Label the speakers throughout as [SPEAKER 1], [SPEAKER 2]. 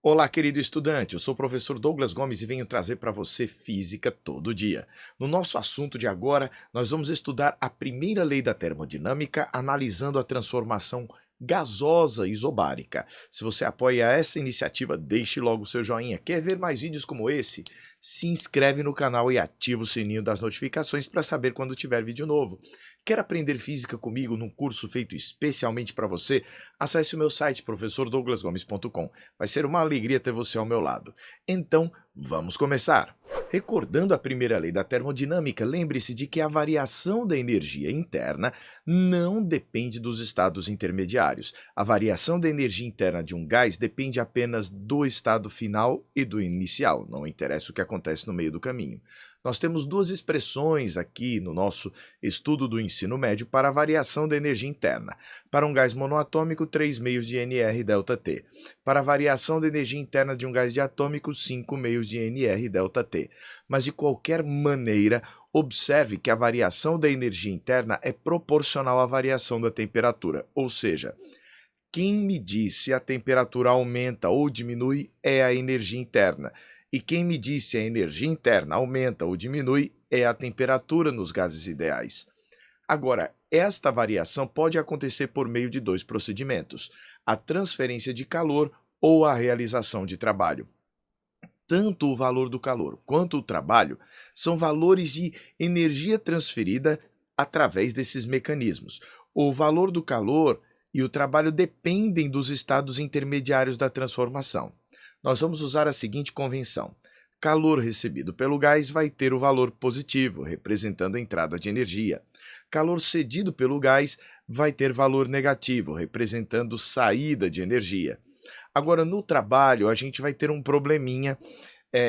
[SPEAKER 1] Olá, querido estudante. Eu sou o professor Douglas Gomes e venho trazer para você física todo dia. No nosso assunto de agora, nós vamos estudar a primeira lei da termodinâmica, analisando a transformação gasosa isobárica. Se você apoia essa iniciativa, deixe logo o seu joinha. Quer ver mais vídeos como esse? Se inscreve no canal e ativa o sininho das notificações para saber quando tiver vídeo novo. Quer aprender física comigo num curso feito especialmente para você? Acesse o meu site professordouglasgomes.com. Vai ser uma alegria ter você ao meu lado. Então, vamos começar! Recordando a primeira lei da termodinâmica, lembre-se de que a variação da energia interna não depende dos estados intermediários. A variação da energia interna de um gás depende apenas do estado final e do inicial, não interessa o que acontece no meio do caminho. Nós temos duas expressões aqui no nosso estudo do ensino médio para a variação da energia interna. Para um gás monoatômico, 3 meios de Nr ΔT. Para a variação da energia interna de um gás diatômico, 5 meios de Nr ΔT. Mas de qualquer maneira, observe que a variação da energia interna é proporcional à variação da temperatura, ou seja, quem me diz se a temperatura aumenta ou diminui é a energia interna. E quem me diz se a energia interna aumenta ou diminui é a temperatura nos gases ideais. Agora, esta variação pode acontecer por meio de dois procedimentos: a transferência de calor ou a realização de trabalho. Tanto o valor do calor quanto o trabalho são valores de energia transferida através desses mecanismos. O valor do calor e o trabalho dependem dos estados intermediários da transformação. Nós vamos usar a seguinte convenção: calor recebido pelo gás vai ter o valor positivo, representando a entrada de energia. Calor cedido pelo gás vai ter valor negativo, representando saída de energia. Agora, no trabalho, a gente vai ter um probleminha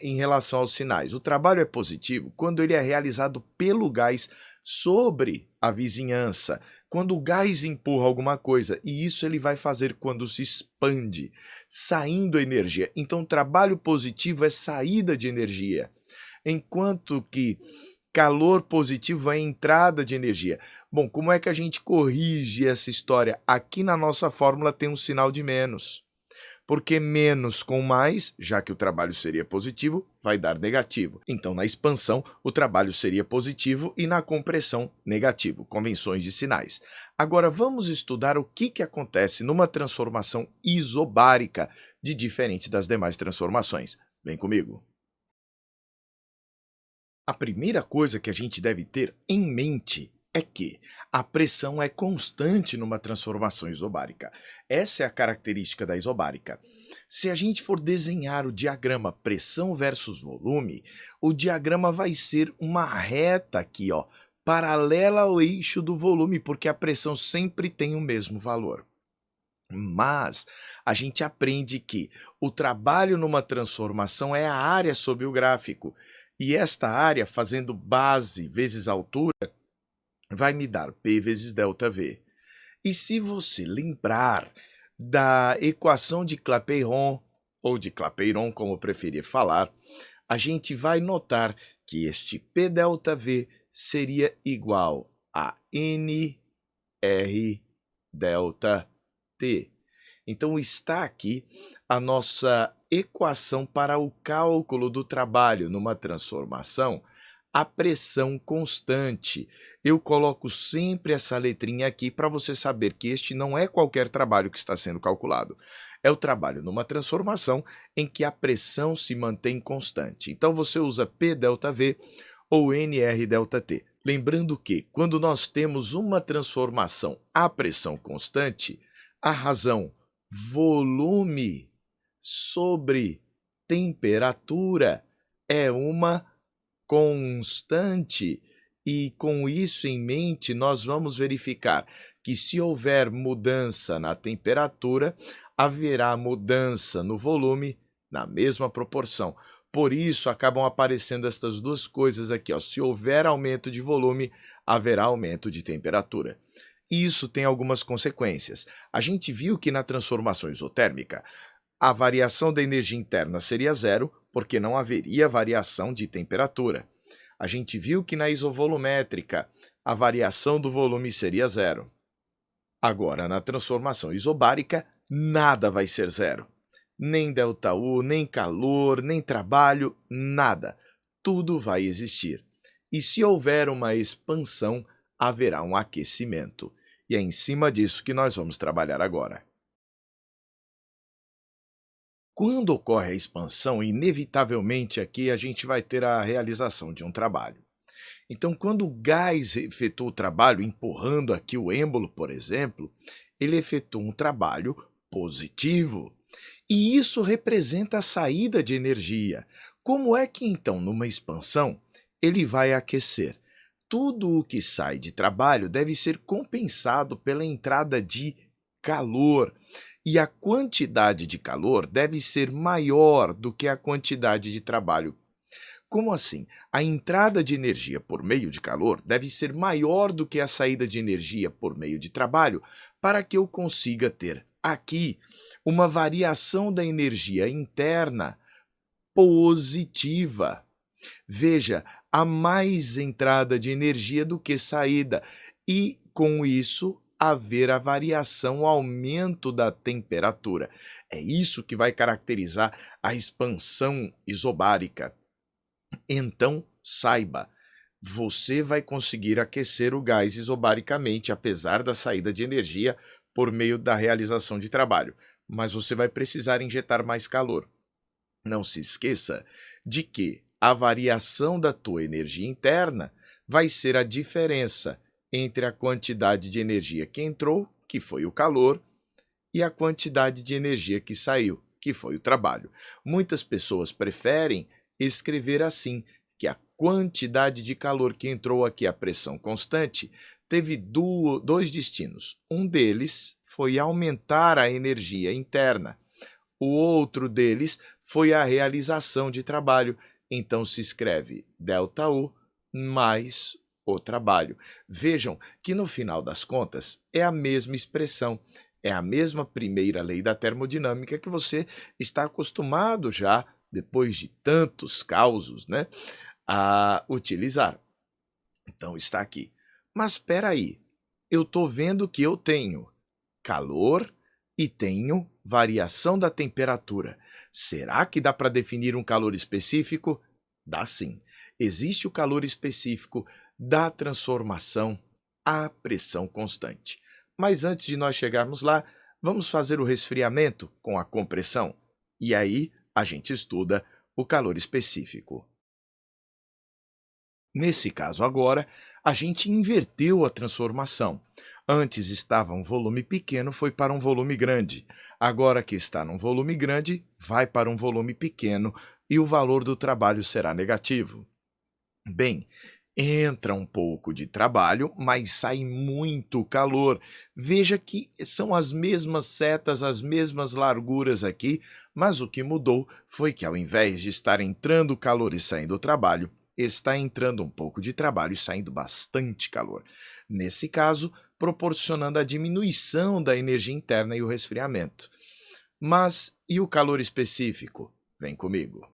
[SPEAKER 1] em relação aos sinais. O trabalho é positivo quando ele é realizado pelo gás sobre a vizinhança, quando o gás empurra alguma coisa, e isso ele vai fazer quando se expande, saindo energia. Então, trabalho positivo é saída de energia, enquanto que calor positivo é entrada de energia. Bom, como é que a gente corrige essa história? Aqui na nossa fórmula tem um sinal de menos. Porque menos com mais, já que o trabalho seria positivo, vai dar negativo. Então, na expansão, o trabalho seria positivo e na compressão, negativo. Convenções de sinais. Agora, vamos estudar o que acontece numa transformação isobárica, de diferente das demais transformações. Vem comigo. A primeira coisa que a gente deve ter em mente é que a pressão é constante numa transformação isobárica. Essa é a característica da isobárica. Se a gente for desenhar o diagrama pressão versus volume, o diagrama vai ser uma reta aqui, ó, paralela ao eixo do volume, porque a pressão sempre tem o mesmo valor. Mas a gente aprende que o trabalho numa transformação é a área sob o gráfico, e esta área, fazendo base vezes altura, vai me dar P vezes ΔV. E se você lembrar da equação de Clapeyron, ou de Clapeyron, como preferir falar, a gente vai notar que este P ΔV seria igual a NR ΔT. Então está aqui a nossa equação para o cálculo do trabalho numa transformação a pressão constante. Eu coloco sempre essa letrinha aqui para você saber que este não é qualquer trabalho que está sendo calculado. É o trabalho numa transformação em que a pressão se mantém constante. Então você usa P ΔV ou NR ΔT. Lembrando que quando nós temos uma transformação a pressão constante, a razão volume sobre temperatura é uma constante, e com isso em mente nós vamos verificar que se houver mudança na temperatura, haverá mudança no volume na mesma proporção. Por isso acabam aparecendo estas duas coisas aqui, ó. Se houver aumento de volume, haverá aumento de temperatura. Isso tem algumas consequências. A gente viu que na transformação isotérmica, a variação da energia interna seria zero, porque não haveria variação de temperatura. A gente viu que na isovolumétrica, a variação do volume seria zero. Agora, na transformação isobárica, nada vai ser zero. nem ΔU, nem calor, nem trabalho, nada. Tudo vai existir. E se houver uma expansão, haverá um aquecimento. E é em cima disso que nós vamos trabalhar agora. Quando ocorre a expansão, inevitavelmente aqui a gente vai ter a realização de um trabalho. Então, quando o gás efetua o trabalho, empurrando aqui o êmbolo, por exemplo, ele efetua um trabalho positivo. E isso representa a saída de energia. Como é que então, numa expansão, ele vai aquecer? Tudo o que sai de trabalho deve ser compensado pela entrada de calor. E a quantidade de calor deve ser maior do que a quantidade de trabalho. Como assim? A entrada de energia por meio de calor deve ser maior do que a saída de energia por meio de trabalho para que eu consiga ter aqui uma variação da energia interna positiva. Veja, há mais entrada de energia do que saída e, com isso, haver a variação, o aumento da temperatura. É isso que vai caracterizar a expansão isobárica. Então, saiba, você vai conseguir aquecer o gás isobaricamente, apesar da saída de energia por meio da realização de trabalho, mas você vai precisar injetar mais calor. Não se esqueça de que a variação da tua energia interna vai ser a diferença entre a quantidade de energia que entrou, que foi o calor, e a quantidade de energia que saiu, que foi o trabalho. Muitas pessoas preferem escrever assim, que a quantidade de calor que entrou aqui à pressão constante teve dois destinos. Um deles foi aumentar a energia interna. O outro deles foi a realização de trabalho. Então se escreve ΔU mais o trabalho. Vejam que no final das contas é a mesma expressão, é a mesma primeira lei da termodinâmica que você está acostumado já, depois de tantos causos, né, a utilizar. Então está aqui. Mas espera aí, eu estou vendo que eu tenho calor e tenho variação da temperatura. Será que dá para definir um calor específico? Dá sim. Existe o calor específico da transformação à pressão constante. Mas antes de nós chegarmos lá, vamos fazer o resfriamento com a compressão. E aí a gente estuda o calor específico. Nesse caso agora, a gente inverteu a transformação. Antes estava um volume pequeno, foi para um volume grande. Agora que está num volume grande, vai para um volume pequeno e o valor do trabalho será negativo. Bem, entra um pouco de trabalho, mas sai muito calor. Veja que são as mesmas setas, as mesmas larguras aqui, mas o que mudou foi que ao invés de estar entrando calor e saindo trabalho, está entrando um pouco de trabalho e saindo bastante calor. Nesse caso, proporcionando a diminuição da energia interna e o resfriamento. Mas e o calor específico? Vem comigo.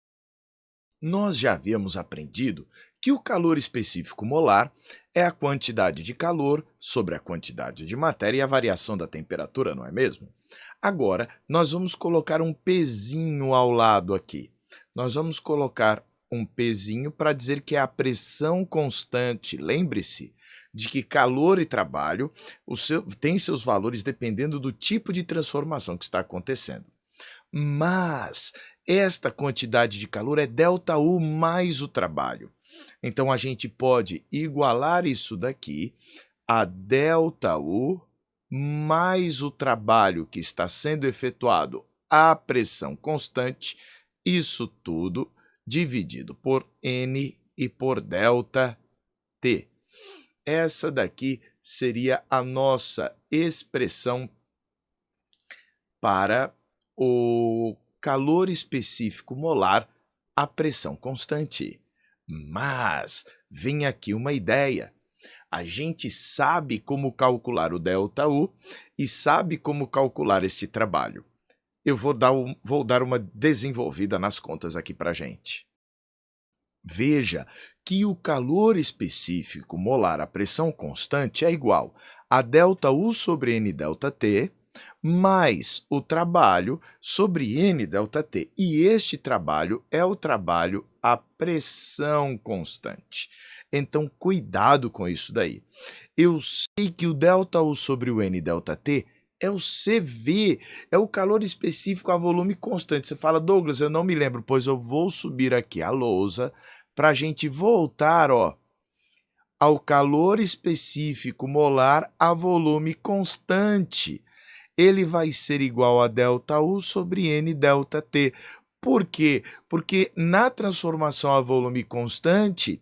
[SPEAKER 1] Nós já havíamos aprendido que o calor específico molar é a quantidade de calor sobre a quantidade de matéria e a variação da temperatura, não é mesmo? Agora, nós vamos colocar um pezinho ao lado aqui. Nós vamos colocar um pezinho para dizer que é a pressão constante. Lembre-se de que calor e trabalho têm seus valores dependendo do tipo de transformação que está acontecendo. Mas esta quantidade de calor é ΔU mais o trabalho. Então a gente pode igualar isso daqui a ΔU mais o trabalho que está sendo efetuado à pressão constante, isso tudo dividido por N e por ΔT. Essa daqui seria a nossa expressão para o calor específico molar à pressão constante. Mas vem aqui uma ideia. A gente sabe como calcular o ΔU e sabe como calcular este trabalho. Eu vou dar uma desenvolvida nas contas aqui para a gente. Veja que o calor específico molar à pressão constante é igual a ΔU sobre NΔT mais o trabalho sobre N ΔT. E este trabalho é o trabalho à pressão constante. Então, cuidado com isso daí. Eu sei que o ΔU sobre o N ΔT é o CV, é o calor específico a volume constante. Você fala, Douglas, eu não me lembro, pois eu vou subir aqui a lousa para a gente voltar, ó, ao calor específico molar a volume constante. Ele vai ser igual a ΔU sobre N ΔT. Por quê? Porque na transformação a volume constante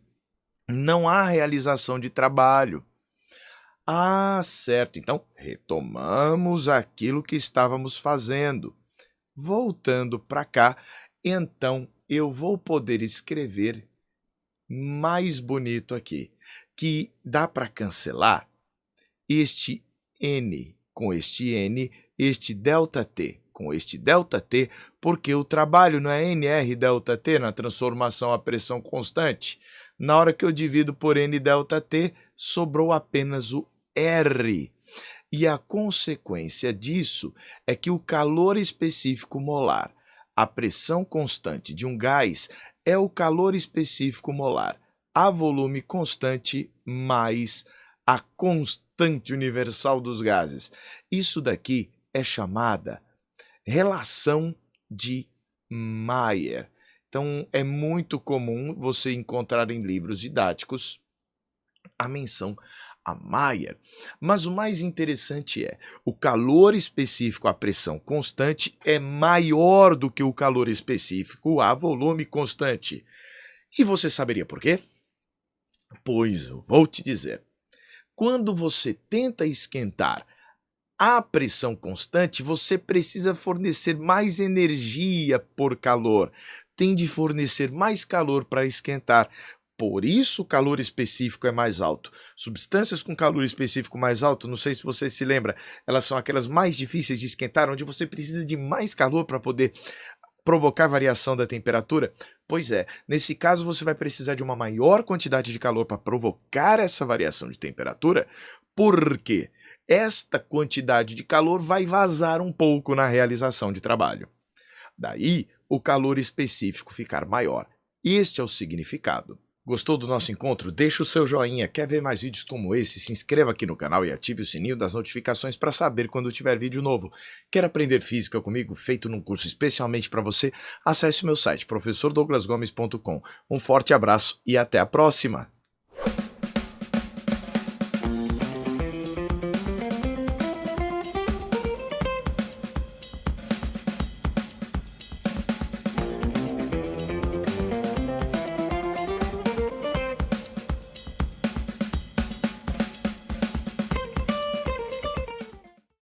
[SPEAKER 1] não há realização de trabalho. Ah, certo. Então, retomamos aquilo que estávamos fazendo. Voltando para cá, então eu vou poder escrever mais bonito aqui, que dá para cancelar este N com este N, este ΔT com este ΔT, porque o trabalho não é NR ΔT na transformação a pressão constante. Na hora que eu divido por N ΔT, sobrou apenas o R. E a consequência disso é que o calor específico molar, a pressão constante de um gás, é o calor específico molar a volume constante mais a constante universal dos gases. Isso daqui é chamada relação de Mayer. Então, é muito comum você encontrar em livros didáticos a menção a Mayer. Mas o mais interessante é, o calor específico à pressão constante é maior do que o calor específico a volume constante. E você saberia por quê? Pois eu vou te dizer. Quando você tenta esquentar a pressão constante, você precisa fornecer mais energia por calor. Tem de fornecer mais calor para esquentar. Por isso o calor específico é mais alto. Substâncias com calor específico mais alto, não sei se você se lembra, elas são aquelas mais difíceis de esquentar, onde você precisa de mais calor para poder provocar variação da temperatura? Pois é, nesse caso você vai precisar de uma maior quantidade de calor para provocar essa variação de temperatura, porque esta quantidade de calor vai vazar um pouco na realização de trabalho. Daí, o calor específico ficar maior. Este é o significado. Gostou do nosso encontro? Deixa o seu joinha. Quer ver mais vídeos como esse? Se inscreva aqui no canal e ative o sininho das notificações para saber quando tiver vídeo novo. Quer aprender física comigo, feito num curso especialmente para você? Acesse o meu site, professordouglasgomes.com. Um forte abraço e até a próxima!